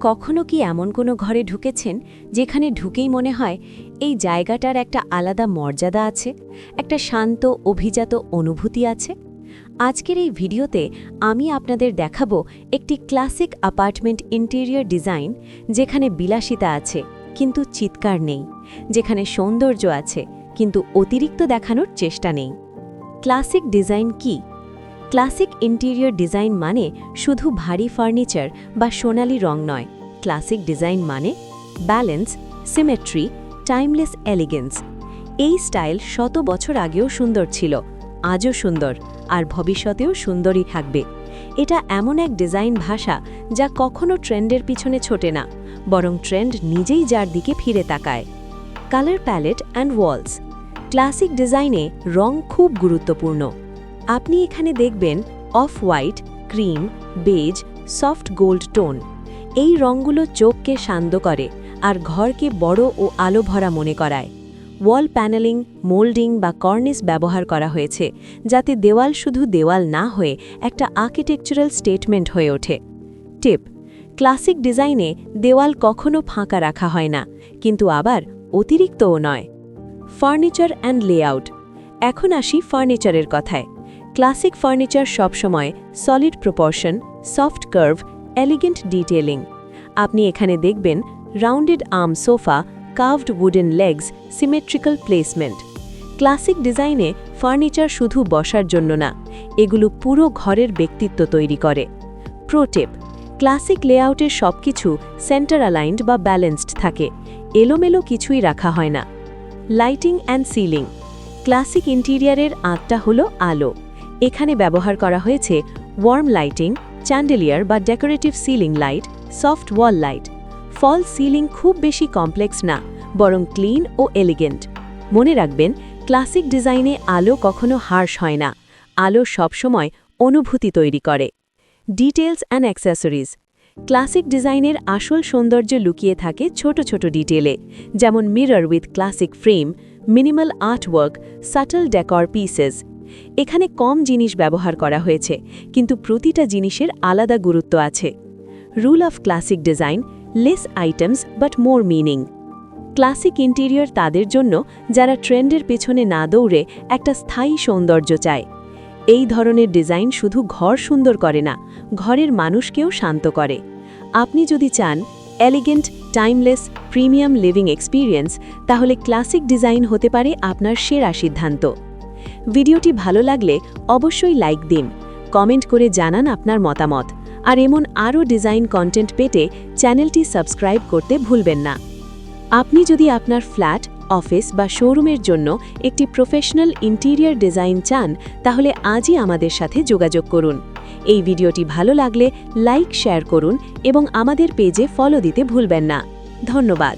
কখনো কি এমন কোনো ঘরে ঢুকেছেন যেখানে ঢুকেই মনে হয় এই জায়গাটার একটা আলাদা মর্যাদা আছে, একটা শান্ত অভিজাত অনুভূতি আছে? আজকের এই ভিডিওতে আমি আপনাদের দেখাবো একটি ক্লাসিক অ্যাপার্টমেন্ট ইন্টেরিয়র ডিজাইন, যেখানে বিলাসিতা আছে কিন্তু চিৎকার নেই, যেখানে সৌন্দর্য আছে কিন্তু অতিরিক্ত দেখানোর চেষ্টা নেই। ক্লাসিক ডিজাইন কি? ক্লাসিক ইন্টেরিয়র ডিজাইন মানে শুধু ভারী ফার্নিচার বা সোনালি রং নয়। ক্লাসিক ডিজাইন মানে ব্যালেন্স, সিমেট্রি, টাইমলেস এলিগেন্স। এই স্টাইল শত বছর আগেও সুন্দর ছিল, আজও সুন্দর, আর ভবিষ্যতেও সুন্দরই থাকবে। এটা এমন এক ডিজাইন ভাষা যা কখনো ট্রেন্ডের পিছনে ছোটে না, বরং ট্রেন্ড নিজেই যার দিকে ফিরে তাকায়। Colour palette and walls. Classic ডিজাইনে রং খুব গুরুত্বপূর্ণ। আপনি এখানে দেখবেন off white, cream, beige, soft gold tone. এই রঙগুলো চোখকে শান্ত করে আর ঘরকে বড় ও আলো ভরা মনে করায়। ওয়াল প্যানেলিং, মোল্ডিং বা কর্নিস ব্যবহার করা হয়েছে, যাতে দেওয়াল শুধু দেওয়াল না হয়ে একটা আর্কিটেকচারাল স্টেটমেন্ট হয়ে ওঠে। টিপ: ক্লাসিক ডিজাইনে দেওয়াল কখনো ফাঁকা রাখা হয় না, কিন্তু আবার অতিরিক্তও নয়। Furniture and layout. এখন আসি ফার্নিচারের কথায়। ক্লাসিক ফার্নিচার সবসময় solid proportion, soft curve, elegant detailing. আপনি এখানে দেখবেন rounded arm sofa, curved wooden legs, symmetrical placement. Classic ডিজাইনে ফার্নিচার শুধু বসার জন্য না, এগুলো পুরো ঘরের ব্যক্তিত্ব তৈরি করে। প্রো টিপ: ক্লাসিক লেআউটের সবকিছু সেন্টার অ্যালাইন্ড বা ব্যালেন্সড থাকে, এলোমেলো কিছুই রাখা হয় না। Lighting and ceiling. ক্লাসিক ইন্টেরিয়ারের আত্মা হলো আলো। এখানে ব্যবহার করা হয়েছে ওয়ার্ম লাইটিং, চ্যান্ডেলিয়ার বা ডেকোরেটিভ সিলিং লাইট, সফট ওয়াল লাইট। ফল সিলিং খুব বেশি কমপ্লেক্স না, বরং ক্লিন ও এলিগেন্ট। মনে রাখবেন, ক্লাসিক ডিজাইনে আলো কখনো হার্শ হয় না, আলো সবসময় অনুভূতি তৈরি করে। Details and accessories. ক্লাসিক ডিজাইনের আসল সৌন্দর্য লুকিয়ে থাকে ছোট ছোট ডিটেলে, যেমন mirror with classic frame, minimal artwork, subtle decor pieces. এখানে কম জিনিস ব্যবহার করা হয়েছে, কিন্তু প্রতিটা জিনিসের আলাদা গুরুত্ব আছে। Rule of classic design: less items but more meaning. Classic interior তাদের জন্য যারা ট্রেন্ডের পেছনে না দৌড়ে একটা স্থায়ী সৌন্দর্য চায়। এই ধরনের ডিজাইন শুধু ঘর সুন্দর করে না, ঘরের মানুষকেও শান্ত করে। আপনি যদি চান elegant, timeless, premium living experience, তাহলে ক্লাসিক ডিজাইন হতে পারে আপনার সেরা সিদ্ধান্ত। ভিডিওটি ভালো লাগলে অবশ্যই লাইক দিন, কমেন্ট করে জানান আপনার মতামত, আর এমন আরও ডিজাইন কন্টেন্ট পেতে চ্যানেলটি সাবস্ক্রাইব করতে ভুলবেন না। আপনি যদি আপনার ফ্ল্যাট, অফিস বা শোরুমের জন্য একটি প্রফেশনাল ইন্টেরিয়র ডিজাইন চান, তাহলে আজই আমাদের সাথে যোগাযোগ করুন। এই ভিডিওটি ভালো লাগলে লাইক, শেয়ার করুন এবং আমাদের পেজে ফলো দিতে ভুলবেন না। ধন্যবাদ।